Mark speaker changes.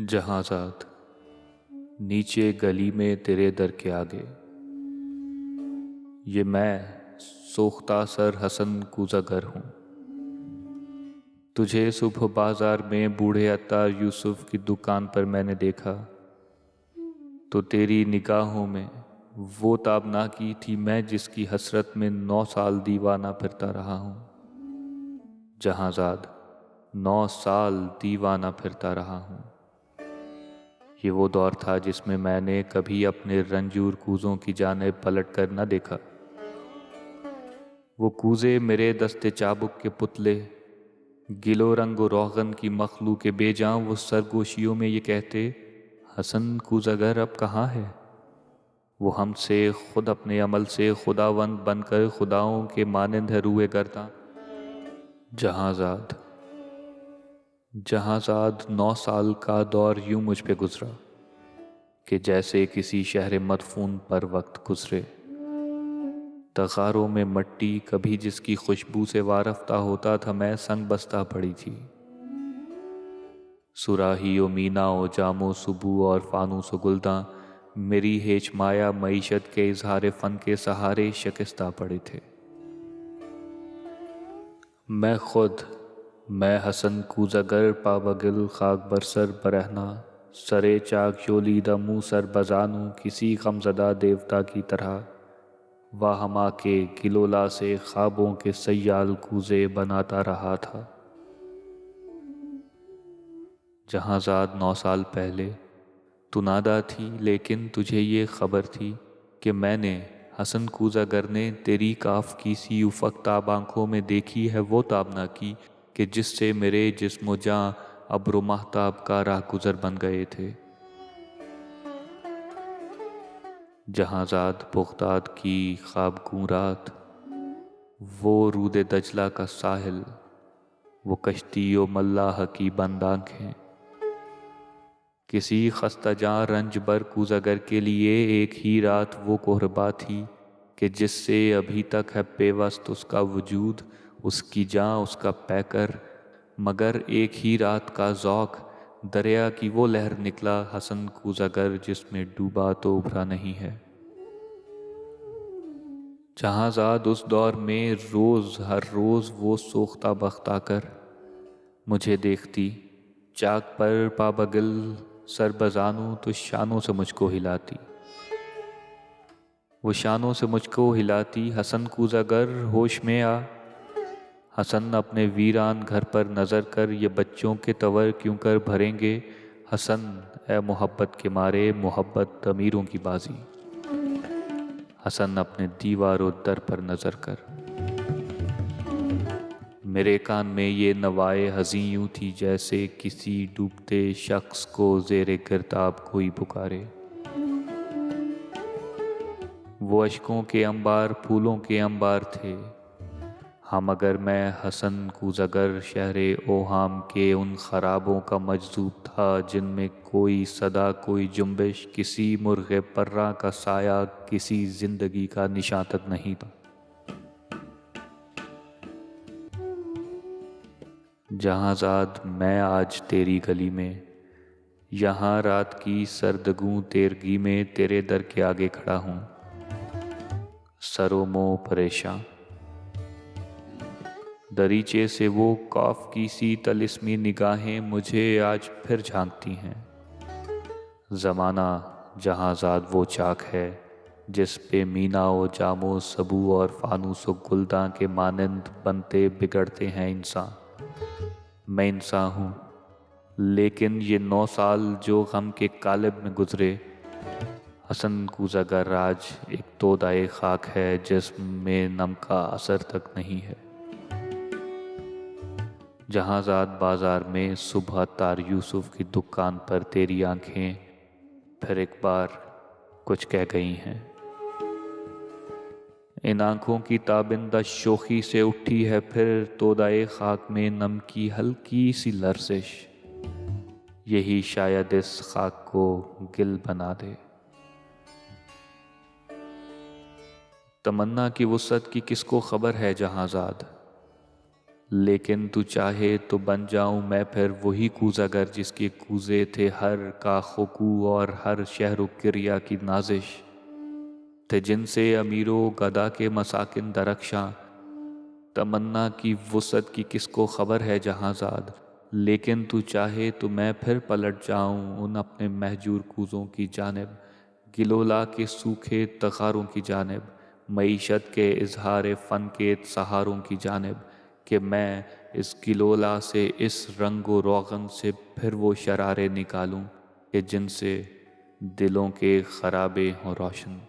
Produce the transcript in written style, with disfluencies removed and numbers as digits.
Speaker 1: जहाज़ात नीचे गली में तेरे दर के आगे, ये मैं सोख्ता सर हसन कूज़ागर हूँ। तुझे सुबह बाजार में बूढ़े अत्तार यूसुफ की दुकान पर मैंने देखा तो तेरी निगाहों में वो ताबना की थी मैं जिसकी हसरत में 9 साल दीवाना फिरता रहा हूँ। जहाज़ाद 9 साल दीवाना फिरता रहा हूँ। ये वो दौर था जिसमें मैंने कभी अपने रंजूर कूज़ों की जानिब पलट कर न देखा। वो कूज़े मेरे दस्ते चाबुक के पुतले, गिलो रंग व रोगन की मखलू के बेजां वो सरगोशियों में ये कहते, हसन कूज़ागर अब कहाँ है। वो हमसे खुद अपने अमल से खुदावंद बनकर खुदाओं के मानिंद है रूए गर्दा। जहाज़ाद 9 साल का दौर यूं मुझ पे गुजरा कि जैसे किसी शहर मदफून पर वक्त गुजरे। तगारों में मट्टी कभी जिसकी खुशबू से वारफ्ता होता था मैं संग बस्ता पड़ी थी। सुराही ओ मीना ओ जामो सुबू और फानूस ओ गुलदां मेरी हेच माया मईशत के इजहार फन के सहारे शिकस्ता पड़े थे। मैं हसन कूज़ागर पाबगिल खाक बरसर बरहना सरे चाक योलीदा मुँह सर बजानू किसी गमज़दा देवता की तरह वाहमा के गिलोला से ख्वाबों के सयाल कूज़े बनाता रहा था। जहाज़ाद 9 साल पहले तू नादा थी, लेकिन तुझे ये खबर थी कि मैंने हसन कूज़ागर ने तेरी काफ की सी उफ़क़ताब आँखों में देखी है वो ताबना की कि जिससे मेरे जिस्म जां अब्र महताब का राह गुज़र बन गए थे। जहाज़ाद बगदाद की ख्वाबगूं रात, वो रूदे दजला का साहिल, वो कश्ती ओ मल्लाह की बंद आँखें, किसी खस्ता जां रंज बर कूज़ागर के लिए एक ही रात वो कोहरबा थी कि जिससे अभी तक है पेवस्त उसका वजूद, उसकी जां उसका पैकर। मगर एक ही रात का ज़ौक़ दरिया की वो लहर निकला हसन कूज़ागर जिसमें डूबा तो उभरा नहीं है। जहाज़ाद उस दौर में हर रोज़ वो सोख्ता बख्त आकर मुझे देखती, चाक पर पाबगिल सर बजानू तो शानों से मुझको हिलाती। वो शानों से मुझको हिलाती, हसन कूज़ागर होश में आ। हसन अपने वीरान घर पर नज़र कर, ये बच्चों के तवर क्यों कर भरेंगे। हसन ए मोहब्बत के मारे मोहब्बत अमीरों की बाजी। हसन अपने दीवारों दर पर नज़र कर। मेरे कान में ये नवाए हज़ीं यूं थी जैसे किसी डूबते शख्स को ज़ेरे गिरताब कोई पुकारे। वो अश्कों के अंबार फूलों के अंबार थे। हाँ मगर मैं हसन कूज़ागर शहरे ओहाम के उन खराबों का मजजूब था जिनमें कोई सदा कोई जुम्बिश, किसी मुर्ग़े पर्रा का साया, किसी जिंदगी का निशान तक नहीं था। जहाज़ाद मैं आज तेरी गली में, यहाँ रात की सर्दगू तेरगी में तेरे दर के आगे खड़ा हूँ, सरो मों परेशान। दरीचे से वो कौफ की सी तलिस्मी निगाहें मुझे आज फिर झांकती हैं। ज़माना जहाज़ाद वो चाक है जिस पे मीना ओ जामो सबू और फानूस ओ गुलदां के मानंद बनते बिगड़ते हैं इंसान। मैं इंसान हूँ, लेकिन ये 9 साल जो गम के कालिब में गुजरे। हसन कूज़ागर आज एक तोदाए खाक है जिसमें नम का असर तक नहीं है। जहाज़ाद बाजार में सुबह तार यूसुफ की दुकान पर तेरी आंखें फिर एक बार कुछ कह गई हैं। इन आँखों की ताबिंदा शोखी से उठी है फिर तोदाए खाक में नम की हल्की सी लर्जिश। यही शायद इस खाक को गिल बना दे। तमन्ना की वुसअत की किसको खबर है जहाज़ाद, लेकिन तू चाहे तो बन जाऊं मैं फिर वही कूज़ागर जिसके कूज़े थे हर काखोकू और हर शहर क्रिया की नाजिश थे, जिनसे अमीरो गदा के मसाकिन दरख्शां, तमन्ना की वुसत की किसको खबर है जहांज़ाद। लेकिन तू चाहे तो मैं फिर पलट जाऊं उन अपने महजूर कूज़ों की जानिब, गिलोला के सूखे तखारों की जानिब, मईशत के इजहार फ़न के सहारों की जानिब, कि मैं इस गिलोला से इस रंगो रोगन से फिर वो शरारे निकालूं कि जिनसे दिलों के खराबे हों रोशन।